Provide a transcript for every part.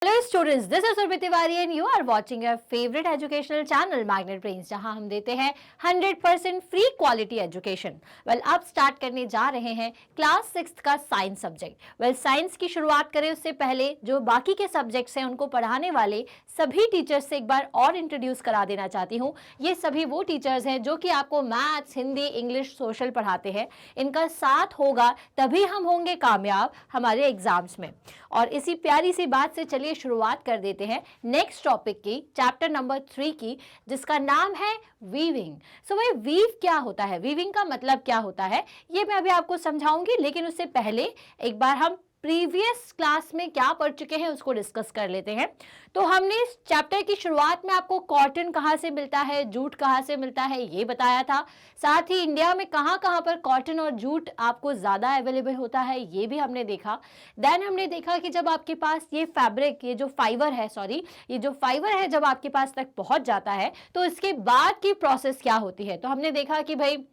Hello students, this is Urvi Tiwari and you are watching your favorite educational channel Magnet Brains, जहां हम देते हैं 100% free quality education. अब start करने जा रहे हैं क्लास 6 का साइंस सब्जेक्ट। साइंस की शुरुआत करें उससे पहले जो बाकी के सब्जेक्ट्स हैं उनको पढ़ाने वाले सभी टीचर्स से एक बार और इंट्रोड्यूस करा देना चाहती हूँ। ये सभी वो टीचर्स हैं जो कि आपको मैथ्स, हिंदी, इंग्लिश, सोशल पढ़ाते हैं। इनका साथ होगा तभी हम होंगे कामयाब हमारे एग्जाम्स में। और इसी प्यारी सी बात से चलिए शुरुआत कर देते हैं नेक्स्ट टॉपिक की, चैप्टर नंबर 3 की, जिसका नाम है वीविंग। सो भाई वीव क्या होता है, वीविंग का मतलब क्या होता है, ये मैं अभी आपको समझाऊंगी। लेकिन उससे पहले एक बार हम प्रीवियस क्लास में क्या पढ़ चुके हैं उसको डिस्कस कर लेते हैं। तो हमने इस चैप्टर की शुरुआत में आपको कॉटन कहाँ से मिलता है, जूट कहाँ से मिलता है, ये बताया था। साथ ही इंडिया में कहाँ कहाँ पर कॉटन और जूट आपको ज़्यादा अवेलेबल होता है, ये भी हमने देखा। देन हमने देखा कि जब आपके पास ये फैब्रिक, ये जो फाइबर है जब आपके पास तक पहुँच जाता है तो इसके बाद की प्रोसेस क्या होती है। तो हमने देखा कि भाई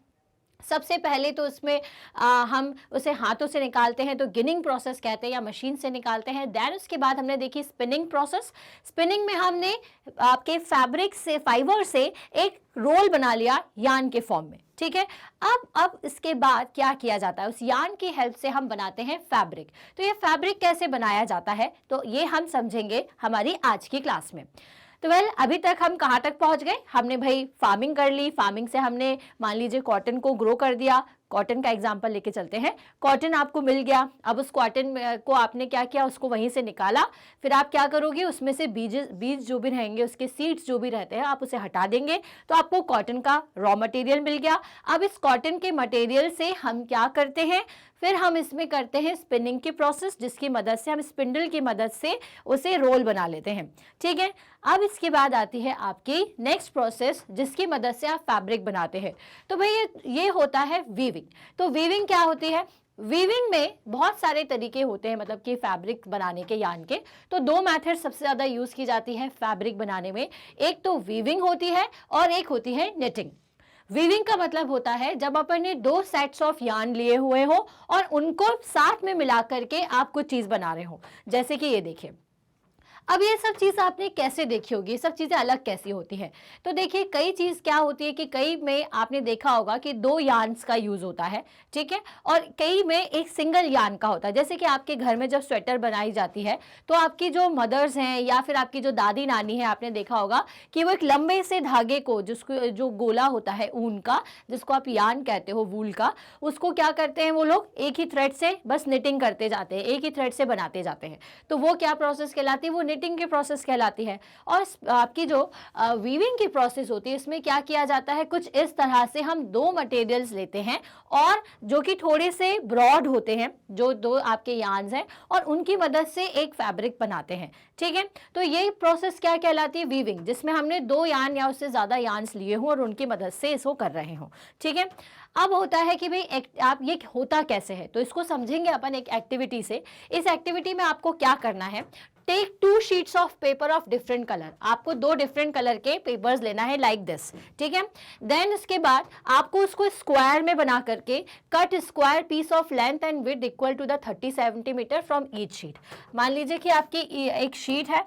सबसे पहले तो उसमें हम उसे हाथों से निकालते हैं तो गिनिंग प्रोसेस कहते हैं, या मशीन से निकालते हैं। देन उसके बाद हमने देखी स्पिनिंग प्रोसेस। स्पिनिंग में हमने आपके फैब्रिक से, फाइबर से एक रोल बना लिया यान के फॉर्म में, ठीक है। अब इसके बाद क्या किया जाता है, उस यान की हेल्प से हम बनाते हैं फैब्रिक। तो ये फैब्रिक कैसे बनाया जाता है तो ये हम समझेंगे हमारी आज की क्लास में। तो अभी तक हम कहाँ तक पहुँच गए, हमने भाई फार्मिंग कर ली। फार्मिंग से हमने मान लीजिए कॉटन को ग्रो कर दिया। कॉटन का एग्जांपल लेके चलते हैं। कॉटन आपको मिल गया, अब उस कॉटन को आपने क्या किया, उसको वहीं से निकाला। फिर आप क्या करोगे, उसमें से बीज जो भी रहेंगे, उसके सीड्स जो भी रहते हैं, आप उसे हटा देंगे तो आपको कॉटन का रॉ मटेरियल मिल गया। अब इस कॉटन के मटेरियल से हम क्या करते हैं, फिर हम इसमें करते हैं स्पिनिंग की प्रोसेस, जिसकी मदद से हम स्पिंडल की मदद से उसे रोल बना लेते हैं, ठीक है। अब इसके बाद आती है आपकी नेक्स्ट प्रोसेस, जिसकी मदद से आप फैब्रिक बनाते हैं। तो भाई ये होता है वीविंग। तो वीविंग क्या होती है, वीविंग में बहुत सारे तरीके होते हैं, मतलब कि फैब्रिक बनाने के, यान के। तो दो मेथड सबसे ज्यादा यूज की जाती है फैब्रिक बनाने में। एक तो वीविंग होती है और एक होती है निटिंग। वीविंग का मतलब होता है जब अपन ने दो सेट्स ऑफ यार्न लिए हुए हो और उनको साथ में मिला करके आप कुछ चीज बना रहे हो। जैसे कि ये देखिए, अब ये सब चीज़ आपने कैसे देखी होगी, ये सब चीज़ें अलग कैसी होती हैं। तो देखिए, कई चीज़ क्या होती है कि कई में आपने देखा होगा कि दो यार्न्स का यूज़ होता है, ठीक है, और कई में एक सिंगल यार्न का होता है। जैसे कि आपके घर में जब स्वेटर बनाई जाती है तो आपकी जो मदर्स हैं या फिर आपकी जो दादी नानी है, आपने देखा होगा कि वो एक लंबे से धागे को, जिसको जो गोला होता है ऊन का, जिसको आप यार्न कहते हो, वूल का, उसको क्या करते हैं वो लोग, एक ही थ्रेड से बस निटिंग करते जाते हैं, एक ही थ्रेड से बनाते जाते हैं। तो वो क्या प्रोसेस कहलाती है, वो निटिंग की प्रोसेस कहलाती है। और आपकी जो वीविंग की प्रोसेस होती है, इसमें क्या किया जाता है, कुछ इस तरह से हम दो मटेरियल्स लेते हैं और जो कि थोड़े से ब्रॉड होते हैं, जो दो आपके यार्न्स हैं, और उनकी मदद से एक फैब्रिक बनाते हैं, ठीक है। तो ये प्रोसेस क्या कहलाती है, वीविंग, जिसमें हमने दो यार्न या उससे ज्यादा यार्न्स लिए हों और उनकी मदद से इसको कर रहे हों, ठीक है। अब होता है कि भाई आप ये होता कैसे है, तो इसको समझेंगे अपन एक एक्टिविटी से। इस एक्टिविटी में आपको क्या करना है, take 2 sheets of paper of different colour. आपको दो डिफरेंट कलर के पेपर्स लेना है, लाइक दिस, ठीक है। देन इसके बाद आपको उसको स्क्वायर में बना करके cut square piece of length and width equal to the 30 centimetre from each sheet. मान लीजिए कि आपकी एक शीट है,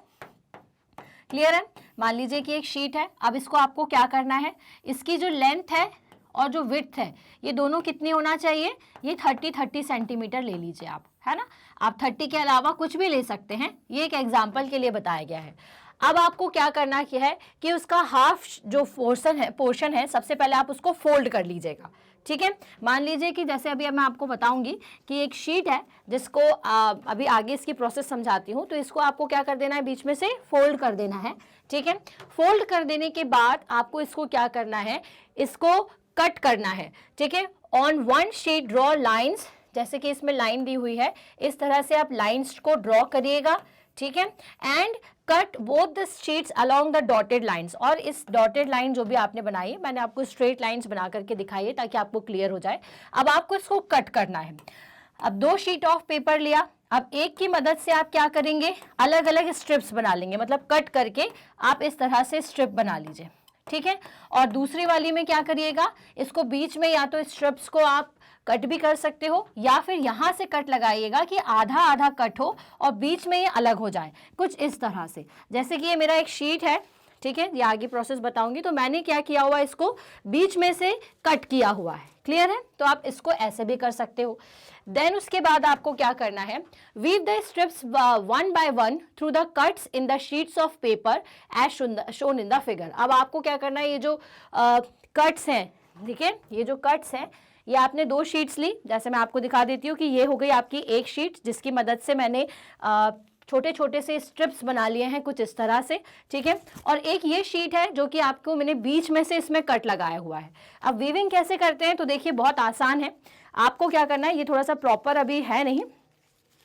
क्लियर है, मान लीजिए कि एक शीट है। अब इसको आपको क्या करना है, इसकी जो लेंथ है और जो विड्थ है, ये दोनों कितनी होना चाहिए, ये 30 सेंटीमीटर ले लीजिए आप, है ना। आप 30 के अलावा कुछ भी ले सकते हैं, ये एक एग्जाम्पल के लिए बताया गया है। अब आपको क्या करना है कि उसका हाफ जो पोर्शन है, सबसे पहले आप उसको फोल्ड कर लीजिएगा, ठीक है। मान लीजिए कि जैसे अभी मैं आपको बताऊंगी कि एक शीट है जिसको अभी आगे इसकी प्रोसेस समझाती हूँ। तो इसको आपको क्या कर देना है, बीच में से फोल्ड कर देना है, ठीक है। फोल्ड कर देने के बाद आपको इसको क्या करना है, इसको कट करना है, ठीक है। On one sheet draw lines, जैसे कि इसमें लाइन दी हुई है, इस तरह से आप लाइंस को ड्रॉ करिएगा, ठीक है। And cut both the sheets along the dotted lines. और इस डॉटेड लाइन जो भी आपने बनाई है, मैंने आपको स्ट्रेट लाइंस बना करके दिखाई है ताकि आपको क्लियर हो जाए। अब आपको इसको कट करना है। अब दो शीट ऑफ पेपर लिया, अब एक की मदद से आप क्या करेंगे, अलग अलग स्ट्रिप्स बना लेंगे, मतलब कट करके आप इस तरह से स्ट्रिप बना लीजिए, ठीक है। और दूसरी वाली में क्या करिएगा, इसको बीच में या तो स्ट्रिप्स को आप कट भी कर सकते हो, या फिर यहाँ से कट लगाइएगा कि आधा आधा कट हो और बीच में ये अलग हो जाए, कुछ इस तरह से। जैसे कि ये मेरा एक शीट है, ठीक है, ये आगे प्रोसेस बताऊंगी। तो मैंने क्या किया हुआ, इसको बीच में से कट किया हुआ है, क्लियर है। तो आप इसको ऐसे भी कर सकते हो। देन उसके बाद आपको क्या करना है, weave the strips one by one through the cuts in the sheets of paper as shown in the figure. अब आपको क्या करना है, ये जो कट्स हैं, ठीक है, ये जो कट्स हैं, ये आपने 2 शीट्स ली। जैसे मैं आपको दिखा देती हूँ कि ये हो गई आपकी एक शीट, जिसकी मदद से मैंने छोटे छोटे से स्ट्रिप्स बना लिए हैं कुछ इस तरह से, ठीक है। और एक ये शीट है जो कि आपको मैंने बीच में से इसमें कट लगाया हुआ है। अब वीविंग कैसे करते हैं, तो देखिए बहुत आसान है। आपको क्या करना है, ये थोड़ा सा प्रॉपर अभी है नहीं,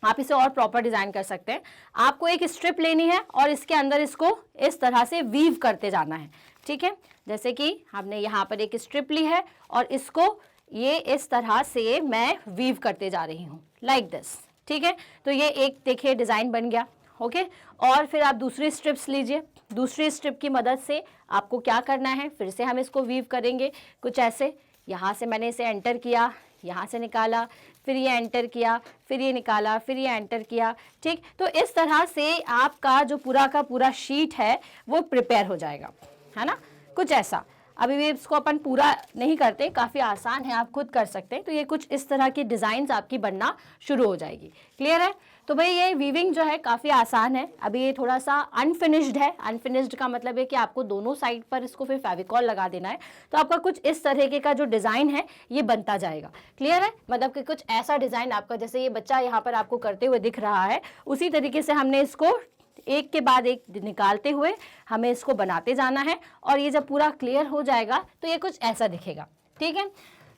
आप इसे और प्रॉपर डिजाइन कर सकते हैं। आपको एक स्ट्रिप लेनी है और इसके अंदर इसको इस तरह से वीव करते जाना है, ठीक है। जैसे कि हमने यहाँ पर एक स्ट्रिप ली है और इसको ये इस तरह से मैं वीव करते जा रही हूँ, लाइक दिस, ठीक है। तो ये एक देखिए डिजाइन बन गया, ओके। और फिर आप दूसरी स्ट्रिप्स लीजिए। दूसरी स्ट्रिप की मदद से आपको क्या करना है, फिर से हम इसको वीव करेंगे कुछ ऐसे। यहाँ से मैंने इसे एंटर किया, यहाँ से निकाला, फिर ये एंटर किया, फिर ये निकाला, फिर ये एंटर किया, ठीक। तो इस तरह से आपका जो पूरा का पूरा शीट है वो प्रिपेयर हो जाएगा, है ना, कुछ ऐसा। अभी भी इसको अपन पूरा नहीं करते, काफ़ी आसान है, आप खुद कर सकते हैं। तो ये कुछ इस तरह की डिज़ाइंस आपकी बनना शुरू हो जाएगी, क्लियर है। तो भाई ये वीविंग जो है काफ़ी आसान है। अभी ये थोड़ा सा अनफिनिश्ड है। अनफिनिश्ड का मतलब है कि आपको दोनों साइड पर इसको फिर फेविकॉल लगा देना है, तो आपका कुछ इस तरीके का जो डिज़ाइन है ये बनता जाएगा, क्लियर है। मतलब कि कुछ ऐसा डिज़ाइन आपका, जैसे ये बच्चा यहाँ पर आपको करते हुए दिख रहा है, उसी तरीके से हमने इसको एक के बाद एक निकालते हुए हमें इसको बनाते जाना है। और ये जब पूरा क्लियर हो जाएगा तो ये कुछ ऐसा दिखेगा, ठीक है।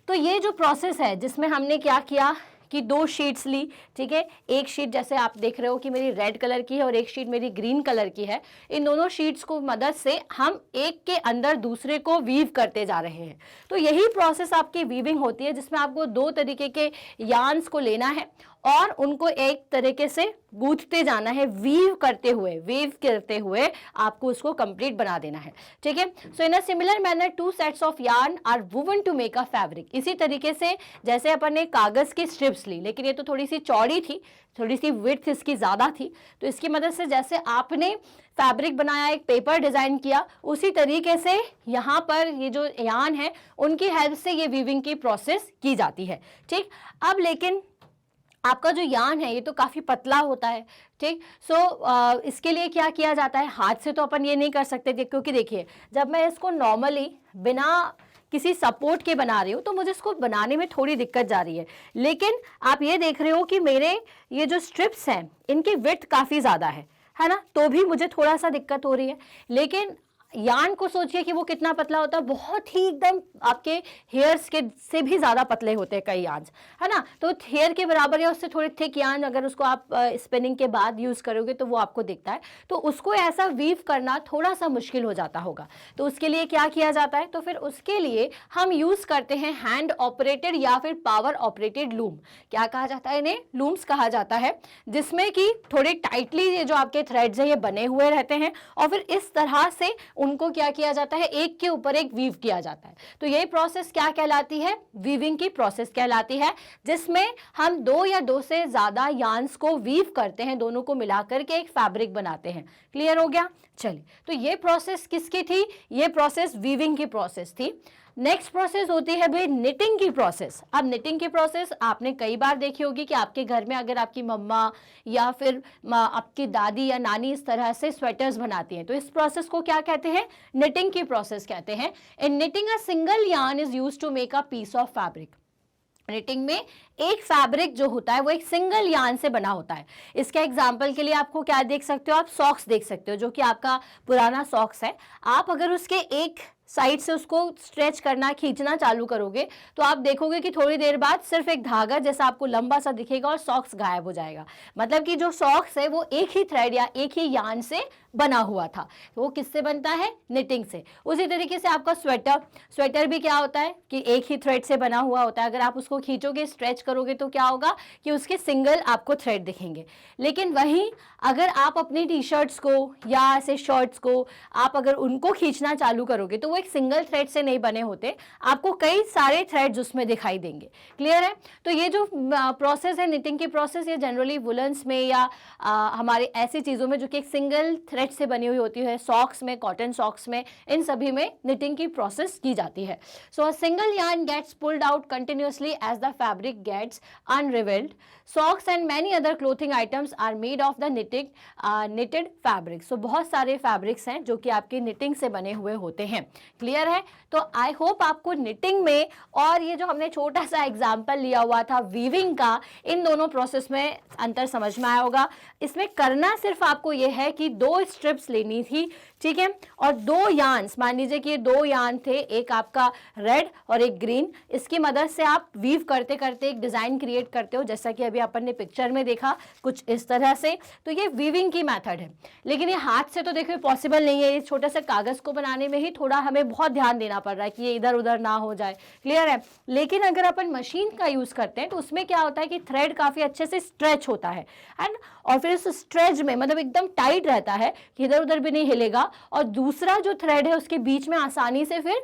तो ये जो प्रोसेस है जिसमें हमने क्या किया कि 2 शीट्स ली, ठीक है। एक शीट जैसे आप देख रहे हो कि मेरी रेड कलर की है और एक शीट मेरी ग्रीन कलर की है। इन दोनों शीट्स को मदद से हम एक के अंदर दूसरे को वीव करते जा रहे हैं। तो यही प्रोसेस आपकी वीविंग होती है, जिसमें आपको 2 तरीके के यार्न्स को लेना है और उनको एक तरीके से गूंथते जाना है, वीव करते हुए आपको उसको कंप्लीट बना देना है, ठीक है। So in a similar manner 2 sets of yarn are woven to make a fabric. इसी तरीके से जैसे अपन ने कागज की स्ट्रिप्स ली, लेकिन ये तो थोड़ी सी चौड़ी थी, थोड़ी सी विड्थ इसकी ज़्यादा थी, तो इसकी मदद से जैसे आपने फैब्रिक बनाया, एक पेपर डिज़ाइन किया, उसी तरीके से यहाँ पर ये जो यार्न है उनकी हेल्प से ये वीविंग की प्रोसेस की जाती है, ठीक। अब लेकिन आपका जो यार्न है ये तो काफ़ी पतला होता है, ठीक। सो इसके लिए क्या किया जाता है, हाथ से तो अपन ये नहीं कर सकते, क्योंकि देखिए जब मैं इसको नॉर्मली बिना किसी सपोर्ट के बना रही हूँ तो मुझे इसको बनाने में थोड़ी दिक्कत जा रही है। लेकिन आप ये देख रहे हो कि मेरे ये जो स्ट्रिप्स हैं इनकी विड्थ काफ़ी ज़्यादा है ना, तो भी मुझे थोड़ा सा दिक्कत हो रही है। लेकिन यार्न को सोचिए कि वो कितना पतला होता है, बहुत ही एकदम आपके हेयर्स के से भी ज़्यादा पतले होते हैं कई यार्न्स, है ना। तो हेयर के बराबर या उससे थोड़े थिक यार्न अगर उसको आप स्पिनिंग के बाद यूज़ करोगे तो वो आपको दिखता है, तो उसको ऐसा वीव करना थोड़ा सा मुश्किल हो जाता होगा। तो उसके लिए क्या किया जाता है, तो फिर उसके लिए हम यूज़ करते हैं हैंड ऑपरेटेड या फिर पावर ऑपरेटेड लूम। क्या कहा जाता है, इन्हें लूम्स कहा जाता है, जिसमें कि थोड़े टाइटली ये जो आपके थ्रेड्स हैं ये बने हुए रहते हैं और फिर इस तरह से उनको क्या किया जाता है, एक के ऊपर एक वीव किया जाता है। तो यही प्रोसेस क्या कहलाती है, वीविंग की प्रोसेस कहलाती है, जिसमें हम 2 या 2 से ज्यादा यार्न्स को वीव करते हैं, दोनों को मिलाकर के एक फैब्रिक बनाते हैं। क्लियर हो गया। चलिए, तो ये प्रोसेस किसकी थी, ये प्रोसेस वीविंग की प्रोसेस थी। नेक्स्ट प्रोसेस होती है भाई निटिंग की प्रोसेस। अब निटिंग की प्रोसेस आपने कई बार देखी होगी कि आपके घर में अगर आपकी मम्मा या फिर आपकी दादी या नानी इस तरह से स्वेटर्स बनाती हैं, तो इस प्रोसेस को क्या कहते हैं, निटिंग की प्रोसेस कहते हैं। In knitting a single yarn is used to make a piece of fabric. Knitting में एक फैब्रिक जो होता है वो एक सिंगल यार्न से बना होता है। इसके एग्जाम्पल के लिए आपको क्या देख सकते हो, आप सॉक्स देख सकते हो, जो कि आपका पुराना सॉक्स है। आप अगर उसके एक साइड से उसको स्ट्रेच करना, खींचना चालू करोगे तो आप देखोगे कि थोड़ी देर बाद सिर्फ एक धागा जैसा आपको लंबा सा दिखेगा और सॉक्स गायब हो जाएगा। मतलब कि जो सॉक्स है वो एक ही थ्रेड या एक ही यार्न से बना हुआ था। वो किससे बनता है, निटिंग से। उसी तरीके से आपका स्वेटर भी क्या होता है कि एक ही थ्रेड से बना हुआ होता है। अगर आप उसको खींचोगे, स्ट्रेच करोगे तो क्या होगा कि उसके सिंगल आपको थ्रेड दिखेंगे। लेकिन वहीं अगर आप अपनी टी शर्ट्स को या ऐसे शर्ट्स को आप अगर उनको खींचना चालू करोगे तो वो एक सिंगल थ्रेड से नहीं बने होते, आपको कई सारे थ्रेड्स उसमें दिखाई देंगे। क्लियर है? तो ये जो प्रोसेस है निटिंग की प्रोसेस, ये जनरली वुलन्स में या हमारे ऐसी चीज़ों में जो कि एक सिंगल थ्रेड से बनी हुई होती है, सॉक्स में, कॉटन सॉक्स में, इन सभी में निटिंग की प्रोसेस की जाती है। So a single yarn gets pulled out continuously as the fabric gets unraveled. Socks and many other clothing items are made of the knitted fabric. So बहुत सारे फैब्रिक्स हैं जो कि आपके निटिंग से बने हुए होते हैं। क्लियर है? तो आई होप आपको निटिंग में और ये जो हमने छोटा सा एग्जाम्पल लिया हुआ था वीविंग का, इन दोनों प्रोसेस में अंतर समझ में आया होगा। इसमें करना सिर्फ आपको ये है कि 2 स्ट्रिप्स लेनी थी, ठीक है, और 2 यार्न्स, मान लीजिए कि ये 2 यार्न थे, एक आपका रेड और एक ग्रीन, इसकी मदद से आप वीव करते करते एक डिज़ाइन क्रिएट करते हो, जैसा कि अभी अपन ने पिक्चर में देखा कुछ इस तरह से। तो ये वीविंग की मेथड है, लेकिन ये हाथ से तो देखिए पॉसिबल नहीं है। ये छोटे से कागज़ को बनाने में ही थोड़ा हमें बहुत ध्यान देना पड़ रहा है कि ये इधर उधर ना हो जाए। क्लियर है? लेकिन अगर अपन मशीन का यूज़ करते हैं तो उसमें क्या होता है कि थ्रेड काफ़ी अच्छे से स्ट्रेच होता है एंड और फिर उस स्ट्रेच में मतलब एकदम टाइट रहता है कि इधर उधर भी नहीं हिलेगा, और दूसरा जो थ्रेड है उसके बीच में आसानी से फिर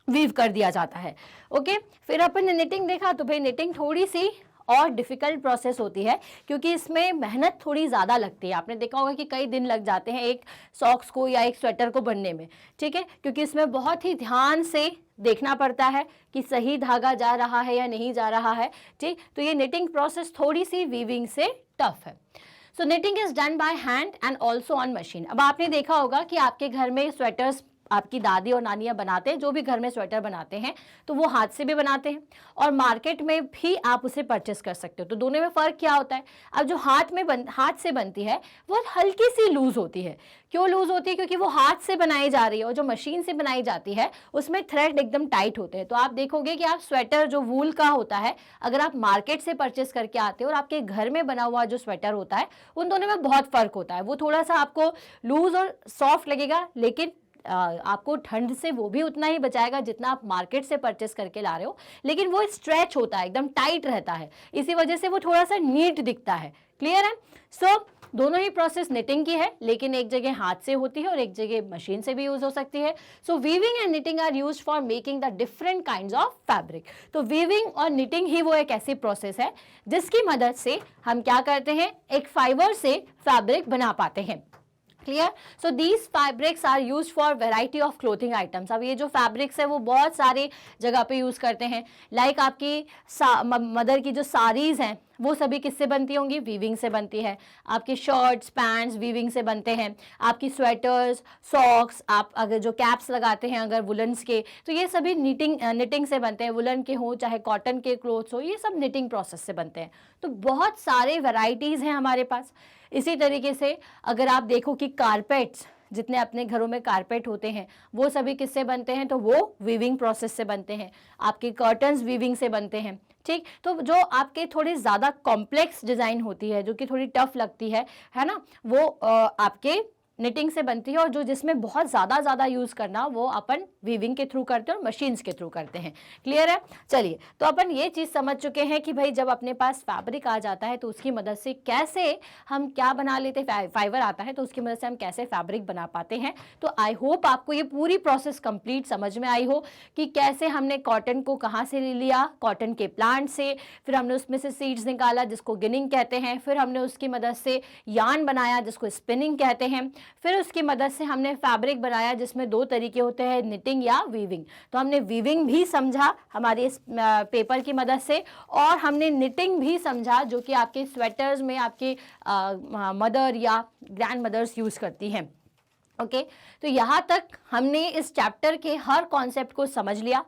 वीव कर दिया जाता है। ओके, फिर अपन ने निटिंग देखा, तो भाई निटिंग थोड़ी सी और डिफ़िकल्ट प्रोसेस होती है क्योंकि इसमें मेहनत थोड़ी ज़्यादा लगती है। आपने देखा होगा कि कई दिन लग जाते हैं एक सॉक्स को या एक स्वेटर को बनने में, ठीक है, क्योंकि इसमें बहुत ही ध्यान से देखना पड़ता है कि सही धागा जा रहा है या नहीं जा रहा है, ठीक। तो ये निटिंग प्रोसेस थोड़ी सी वीविंग से टफ है। So knitting is done by hand and also on machine. अब आपने देखा होगा कि आपके घर में स्वेटर्स आपकी दादी और नानियाँ बनाते हैं, जो भी घर में स्वेटर बनाते हैं तो वो हाथ से भी बनाते हैं और मार्केट में भी आप उसे परचेस कर सकते हो। तो दोनों में फ़र्क क्या होता है? अब जो हाथ से बनती है वो हल्की सी लूज़ होती है। क्यों लूज़ होती है? क्योंकि वो हाथ से बनाई जा रही है, और जो मशीन से बनाई जाती है उसमें थ्रेड एकदम टाइट होते हैं। तो आप देखोगे कि आप स्वेटर जो वूल का होता है, अगर आप मार्केट से परचेस करके आते हो और आपके घर में बना हुआ जो स्वेटर होता है, उन दोनों में बहुत फ़र्क होता है। वो थोड़ा सा आपको लूज़ और सॉफ्ट लगेगा, लेकिन आपको ठंड से वो भी उतना ही बचाएगा जितना आप मार्केट से परचेस करके ला रहे हो, लेकिन वो स्ट्रेच होता है, एकदम टाइट रहता है, इसी वजह से वो थोड़ा सा नीट दिखता है। क्लियर है? सो दोनों ही प्रोसेस निटिंग की है, लेकिन एक जगह हाथ से होती है और एक जगह मशीन से भी यूज हो सकती है। So weaving and knitting are used for making the different kinds of fabric. तो वीविंग और निटिंग ही वो एक ऐसी प्रोसेस है जिसकी मदद से हम क्या करते हैं, एक फाइबर से फैब्रिक बना पाते हैं। Clear? So these fabrics are use for variety of clothing items. अब ये जो फैब्रिक्स है वो बहुत सारे जगह पे यूज़ करते हैं। लाइक आपकी मदर की जो साड़ीज़ हैं वो सभी किससे बनती होंगी? वीविंग से बनती है। आपकी शर्ट्स पैंट्स वीविंग से बनते हैं। आपकी स्वेटर्स, सॉक्स, आप अगर जो कैप्स लगाते हैं अगर वुलन्स के, तो ये सभी निटिंग से बनते हैं। वुलन के हो चाहे कॉटन के क्लोथ्स हो, ये सब निटिंग प्रोसेस से बनते हैं। तो बहुत सारे वैरायटीज़ हैं हमारे पास। इसी तरीके से अगर आप देखो कि कारपेट्स, जितने अपने घरों में कारपेट होते हैं वो सभी किससे बनते हैं? तो वो वीविंग प्रोसेस से बनते हैं। आपके कर्टन्स वीविंग से बनते हैं, ठीक। तो जो आपके थोड़ी ज़्यादा कॉम्प्लेक्स डिज़ाइन होती है, जो कि थोड़ी टफ लगती है ना, वो आपके निटिंग से बनती है, और जो जिसमें बहुत ज़्यादा यूज़ करना वो अपन वीविंग के थ्रू करते हैं और मशीन्स के थ्रू करते हैं। क्लियर है? चलिए, तो अपन ये चीज़ समझ चुके हैं कि भाई जब अपने पास फैब्रिक आ जाता है तो उसकी मदद से कैसे हम क्या बना लेते हैं, फाइबर आता है तो उसकी मदद से हम कैसे फैब्रिक बना पाते हैं। तो आई होप आपको ये पूरी प्रोसेस कंप्लीट समझ में आई हो कि कैसे हमने कॉटन को कहाँ से ले लिया, कॉटन के प्लांट से, फिर हमने उसमें से सीड्स निकाला जिसको गिनिंग कहते हैं, फिर हमने उसकी मदद से यार्न बनाया जिसको स्पिनिंग कहते हैं, फिर उसकी मदद से हमने फैब्रिक बनाया जिसमें 2 तरीके होते हैं, निटिंग या वीविंग। तो हमने वीविंग भी समझा हमारे इस पेपर की मदद से, और हमने निटिंग भी समझा जो कि आपके स्वेटर्स में आपके मदर या ग्रैंड मदर्स यूज़ करती हैं। ओके, तो यहाँ तक हमने इस चैप्टर के हर कॉन्सेप्ट को समझ लिया।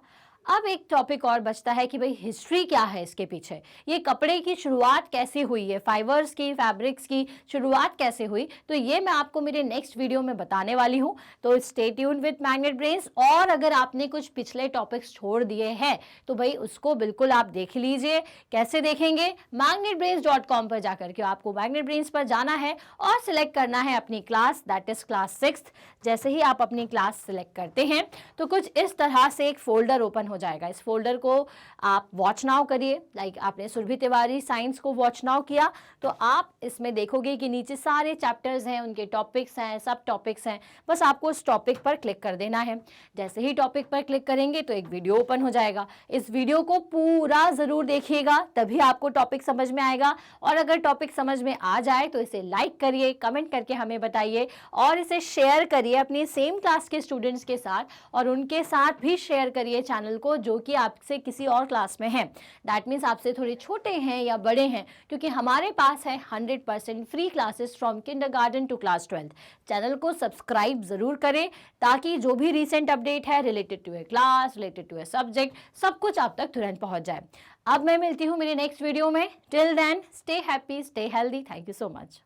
अब एक टॉपिक और बचता है कि भाई हिस्ट्री क्या है इसके पीछे, ये कपड़े की शुरुआत कैसे हुई है, फाइबर्स की, फैब्रिक्स की शुरुआत कैसे हुई। तो ये मैं आपको मेरे नेक्स्ट वीडियो में बताने वाली हूँ। तो stay tuned with magnet brains. और अगर आपने कुछ पिछले टॉपिक्स छोड़ दिए हैं तो भाई उसको बिल्कुल आप देख लीजिए। कैसे देखेंगे? magnetbrains.com पर जाकर के आपको मैग्नेट ब्रेन्स पर जाना है और सिलेक्ट करना है अपनी क्लास, दैट इज क्लास 6। जैसे ही आप अपनी क्लास सिलेक्ट करते हैं तो कुछ इस तरह से एक फोल्डर ओपन हो जाएगा। इस फोल्डर को आप वॉच नाउ करिए, लाइक आपने सुरभि तिवारी साइंस को वॉच नाउ किया तो आप इसमें देखोगे कि नीचे सारे चैप्टर्स हैं, उनके टॉपिक्स हैं, सब टॉपिक्स हैं। बस आपको उस टॉपिक पर क्लिक कर देना है। जैसे ही टॉपिक पर क्लिक करेंगे तो एक वीडियो ओपन हो जाएगा। इस वीडियो को पूरा ज़रूर देखिएगा, तभी आपको टॉपिक समझ में आएगा। और अगर टॉपिक समझ में आ जाए तो इसे लाइक करिए, कमेंट करके हमें बताइए और इसे शेयर करिए अपनी सेम क्लास के स्टूडेंट्स के साथ, और उनके साथ भी शेयर करिए चैनल को जो कि आपसे किसी और क्लास में हैं। दैट मीन्स आपसे थोड़े छोटे हैं या बड़े हैं, क्योंकि हमारे पास है 100% free classes from kindergarten to class 12th। Channel को सब्सक्राइब ज़रूर करें ताकि जो भी रिसेंट अपडेट है related to a class, related to a subject, सब कुछ आप तक तुरंत पहुंच जाए। अब मैं मिलती हूँ मेरे नेक्स्ट वीडियो में। Till then stay happy, stay healthy. Thank you so much.